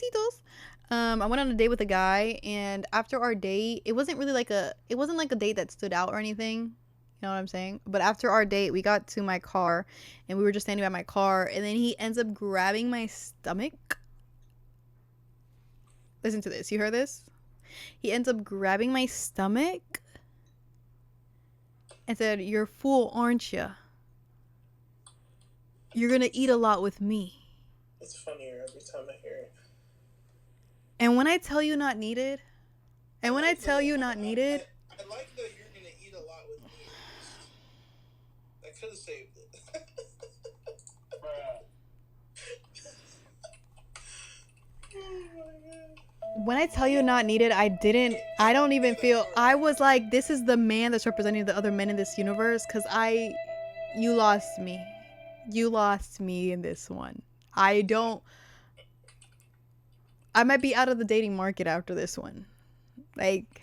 besitos. I went on a date with a guy, and after our date, it wasn't like a date that stood out or anything. You know what I'm saying? But after our date, we got to my car, and we were just standing by my car, and then he ends up grabbing my stomach. Listen to this. You heard this? He ends up grabbing my stomach and said, "You're full, aren't you? You're gonna eat a lot with me." It's funnier every time I hear it. And when I tell you not needed, and when I tell you not needed, I like that you're gonna eat a lot with me. I could have saved it. Oh my god. when I tell you not needed, I don't even feel, I was like, this is the man that's representing the other men in this universe, because you lost me. You lost me in this one. I might be out of the dating market after this one. Like,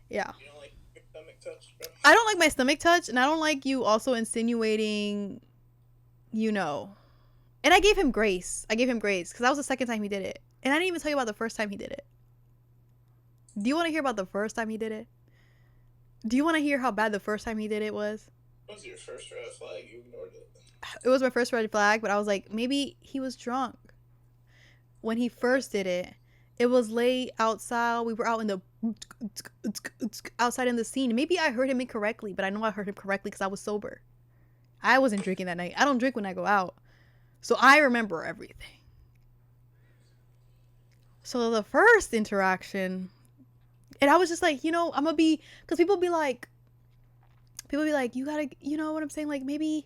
yeah. You don't like your stomach touch, bro? I don't like my stomach touch, and I don't like you also insinuating, you know. And I gave him grace. Because that was the second time he did it. And I didn't even tell you about the first time he did it. Do you want to hear about the first time he did it? Do you want to hear how bad the first time he did it was? What was your first red flag? You ignored it. It was my first red flag, but I was like, maybe he was drunk. When he first did it, it was late outside. We were out in the outside in the scene. Maybe I heard him incorrectly, but I know I heard him correctly because I was sober. I wasn't drinking that night. I don't drink when I go out. So I remember everything. So the first interaction, and I was just like, I'm gonna be, because people be like, you gotta, you know what I'm saying? Like, maybe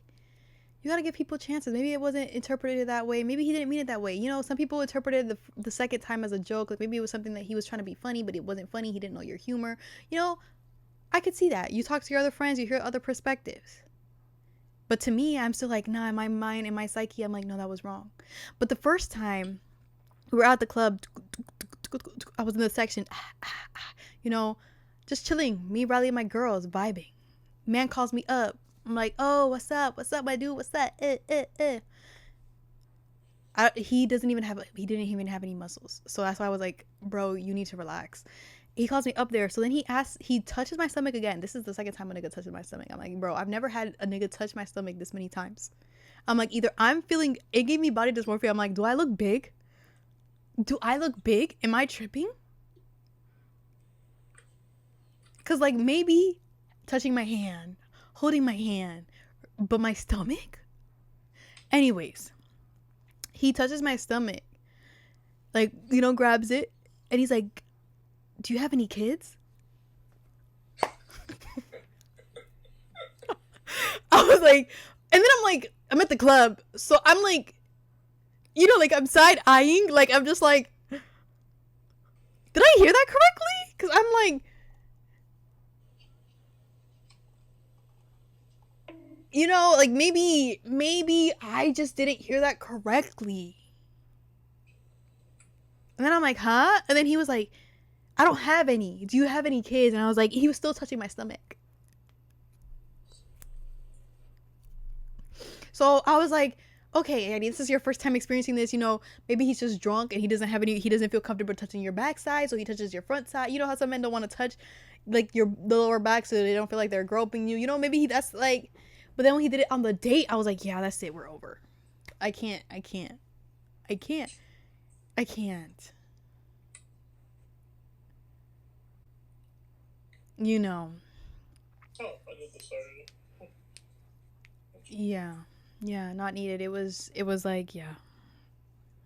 you gotta give people chances. Maybe it wasn't interpreted that way. Maybe he didn't mean it that way. Some people interpreted the second time as a joke. Like, maybe it was something that he was trying to be funny, but it wasn't funny. He didn't know your humor. I could see that. You talk to your other friends, you hear other perspectives. But to me, I'm still like, nah, in my mind, in my psyche, I'm like, no, that was wrong. But the first time we were at the club, I was in the section, just chilling. Me, Riley, and my girls vibing. Man calls me up. I'm like, oh, what's up? What's up, my dude? What's that? He didn't even have any muscles. So that's why I was like, bro, you need to relax. He calls me up there. So then he touches my stomach again. This is the second time a nigga touches my stomach. I'm like, bro, I've never had a nigga touch my stomach this many times. I'm like, either it gave me body dysmorphia. I'm like, do I look big? Am I tripping? Because, like, maybe touching my hand, holding my hand, but my stomach? Anyways, he touches my stomach, like, grabs it, and he's like, do you have any kids? I was like, and then I'm like, I'm at the club, so I'm like, like, I'm side-eyeing, like, I'm just like, did I hear that correctly? Because I'm like, like, maybe I just didn't hear that correctly. And then I'm like, huh? And then he was like, I don't have any. Do you have any kids? And I was like, he was still touching my stomach. So I was like, okay, Annie, this is your first time experiencing this. Maybe he's just drunk and he doesn't feel comfortable touching your backside, so he touches your front side. You know how some men don't want to touch, like, the lower back so they don't feel like they're groping you. Maybe that's like, but then when he did it on the date, I was like, yeah, that's it. We're over. I can't. Oh, I did this already. Yeah, not needed. It was like, yeah.